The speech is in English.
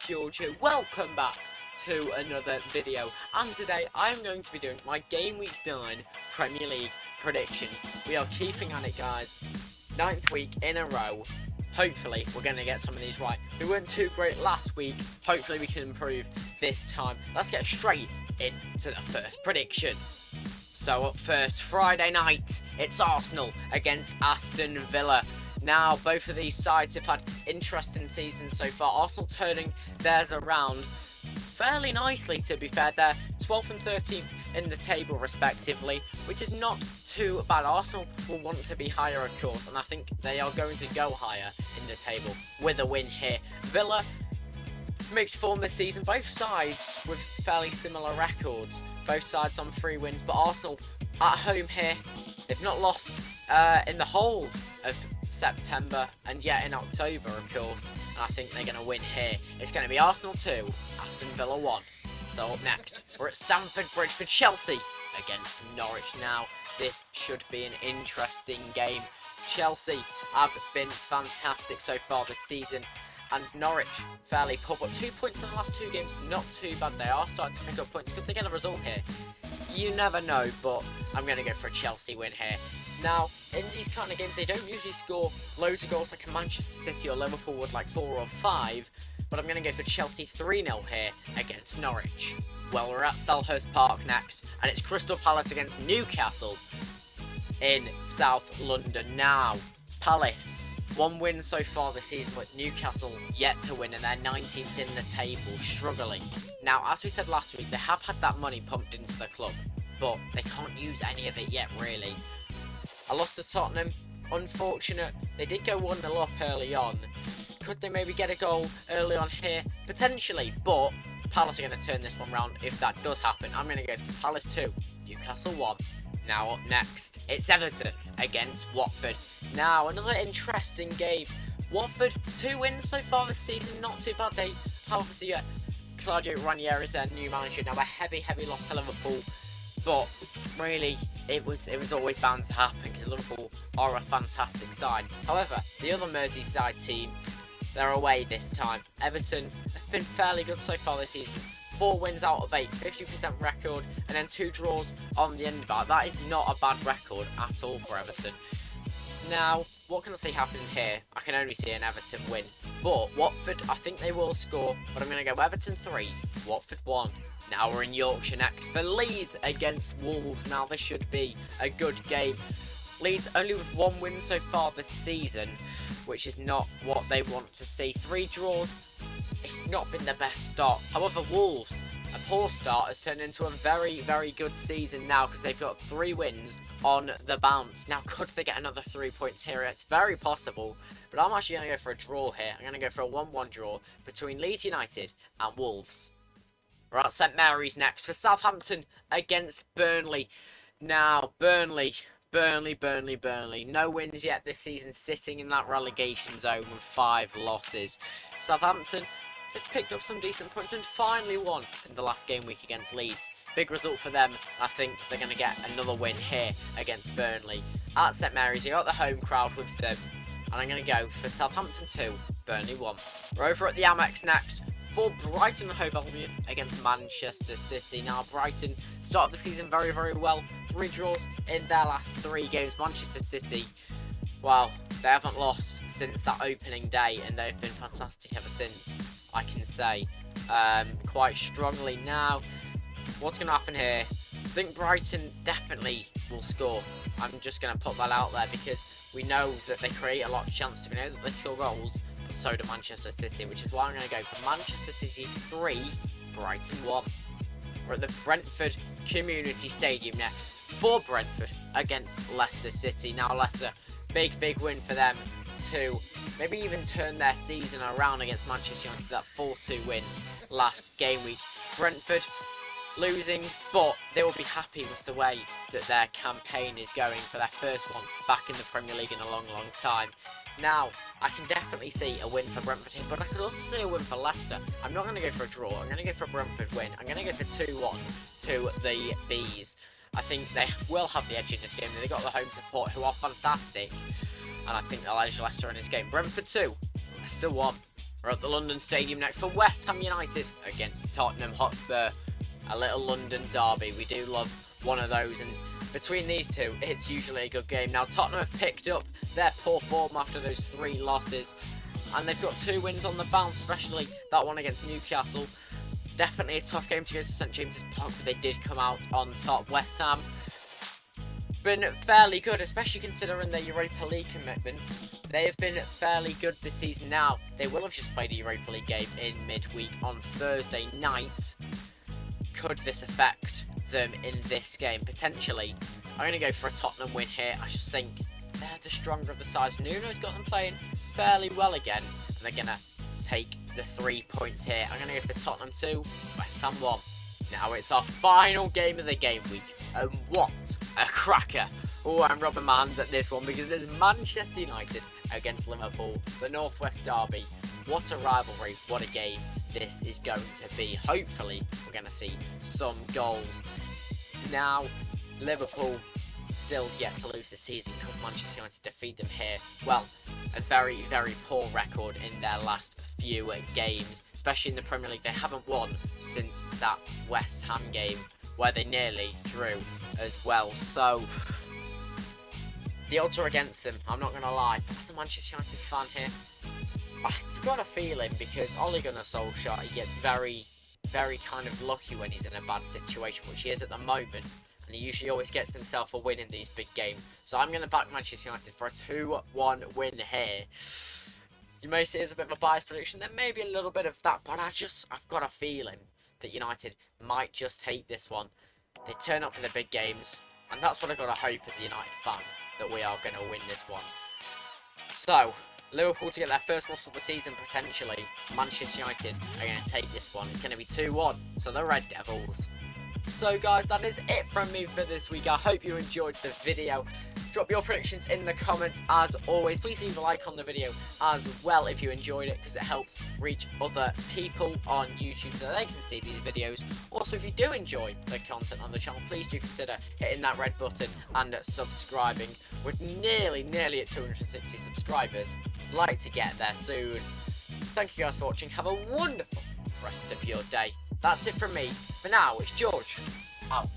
George here. Welcome back to another video, and today I'm going to be doing my Game Week 9 Premier League predictions. We are keeping on it, guys. 9th week in a row. Hopefully we're going to get some of these right. We weren't too great last week. Hopefully we can improve this time. Let's get straight into the first prediction. So up first, Friday night, it's Arsenal against Aston Villa. Now, both of these sides have had interesting seasons so far. Arsenal turning theirs around fairly nicely, to be fair. They're 12th and 13th in the table, respectively, which is not too bad. Arsenal will want to be higher, of course, and I think they are going to go higher in the table with a win here. Villa, mixed form this season. Both sides with fairly similar records. Both sides on 3 wins, but Arsenal at home here, they've not lost in the whole of September and yet in October, of course, and I think they're going to win here. It's going to be Arsenal 2, Aston Villa 1. So up next, we're at Stamford Bridge for Chelsea against Norwich. Now, this should be an interesting game. Chelsea have been fantastic so far this season, and Norwich fairly poor, but 2 points in the last 2 games, not too bad. They are starting to pick up points. Could they get a result here? You never know, but I'm going to go for a Chelsea win here. Now, in these kind of games, they don't usually score loads of goals like a Manchester City or Liverpool would, like 4 or 5, but I'm going to go for Chelsea 3-0 here against Norwich. Well, we're at Selhurst Park next, and it's Crystal Palace against Newcastle in South London. Now, Palace, 1 win so far this season, but Newcastle yet to win, and they're 19th in the table, struggling. Now, as we said last week, they have had that money pumped into the club, but they can't use any of it yet, really. I lost to Tottenham, unfortunate. They did go 1-0 up early on. Could they maybe get a goal early on here? Potentially, but Palace are going to turn this one round if that does happen. I'm going to go for Palace 2, Newcastle 1. Now up next, it's Everton against Watford. Now, another interesting game. Watford, 2 wins so far this season, not too bad. They have obviously Claudio Ranieri is their new manager. Now, a heavy loss to Liverpool. But really, it was always bound to happen because Liverpool are a fantastic side. However, the other Merseyside team, they're away this time. Everton have been fairly good so far this season. 4 wins out of 8, 50% record, and then 2 draws on the end of that. That is not a bad record at all for Everton. Now, what can I see happening here? I can only see an Everton win. But Watford, I think they will score, but I'm going to go Everton 3, Watford 1. Now we're in Yorkshire next for Leeds against Wolves. Now this should be a good game. Leeds only with 1 win so far this season, which is not what they want to see. 3 draws, it's not been the best start. However, Wolves, a poor start, has turned into a very good season now because they've got 3 wins on the bounce. Now, could they get another 3 points here? It's very possible, but I'm actually going to go for a draw here. I'm going to go for a 1-1 draw between Leeds United and Wolves. We're at St Mary's next for Southampton against Burnley. Now, Burnley. No wins yet this season, sitting in that relegation zone with 5 losses. Southampton, they've picked up some decent points and finally won in the last game week against Leeds. Big result for them. I think they're going to get another win here against Burnley. At St Mary's, you got the home crowd with them. And I'm going to go for Southampton 2, Burnley 1. We're over at the Amex next for Brighton and Hove Albion against Manchester City. Now, Brighton started the season very well. 3 draws in their last 3 games. Manchester City, well, they haven't lost since that opening day, and they've been fantastic ever since, I can say, quite strongly. Now, what's going to happen here? I think Brighton definitely will score. I'm just going to put that out there because we know that they create a lot of chances. We know that they score goals, but so do Manchester City, which is why I'm going to go for Manchester City 3, Brighton 1. We're at the Brentford Community Stadium next for Brentford against Leicester City. Now, Leicester, big win for them to maybe even turn their season around against Manchester United, that 4-2 win last game week. Brentford losing, but they will be happy with the way that their campaign is going for their first one back in the Premier League in a long time. Now, I can definitely see a win for Brentford here, but I could also see a win for Leicester. I'm not going to go for a draw. I'm going to go for a Brentford win. I'm going to go for 2-1 to the Bees. I think they will have the edge in this game. They've got the home support, who are fantastic, and I think they'll edge Leicester in this game. Brentford 2, Leicester 1. We're at the London Stadium next for West Ham United against Tottenham Hotspur. A little London derby. We do love one of those, and between these two, it's usually a good game. Now, Tottenham have picked up their poor form after those 3 losses, and they've got 2 wins on the bounce, especially that one against Newcastle. Definitely a tough game to go to St James's Park, but they did come out on top. West Ham been fairly good, especially considering their Europa League commitments. They have been fairly good this season. Now, they will have just played a Europa League game in midweek on Thursday night. Could this affect them in this game? Potentially. I'm going to go for a Tottenham win here. I just think they're the stronger of the sides. Nuno's got them playing fairly well again, and they're going to take the 3 points here. I'm going to go for Tottenham 2, West Ham 1. Now it's our final game of the game week, and what a cracker. Oh, I'm rubbing my hands at this one because there's Manchester United against Liverpool, the Northwest Derby. What a rivalry, what a game this is going to be. Hopefully, we're going to see some goals. Now, Liverpool still yet to lose this season. Could Manchester United defeat them here? Well, a very, very poor record in their last few games, especially in the Premier League. They haven't won since that West Ham game where they nearly drew as well. So, the odds are against them, I'm not going to lie. As a Manchester United fan here, I've got a feeling because Ole Gunnar Solskjaer, he gets very, very kind of lucky when he's in a bad situation, which he is at the moment. And he usually always gets himself a win in these big games. So I'm going to back Manchester United for a 2-1 win here. You may see it as a bit of a biased prediction. There may be a little bit of that, but I've got a feeling that United might just take this one. They turn up for the big games, and that's what I've got to hope as a United fan, that we are going to win this one. So, Liverpool to get their first loss of the season potentially. Manchester United are going to take this one. It's going to be 2-1. So the Red Devils. So guys, that is it from me for this week. I hope you enjoyed the video. Drop your predictions in the comments as always. Please leave a like on the video as well if you enjoyed it, because it helps reach other people on YouTube so they can see these videos. Also, if you do enjoy the content on the channel, please do consider hitting that red button and subscribing. We're nearly at 260 subscribers. I'd like to get there soon. Thank you guys for watching. Have a wonderful rest of your day. That's it from me. For now, it's George out.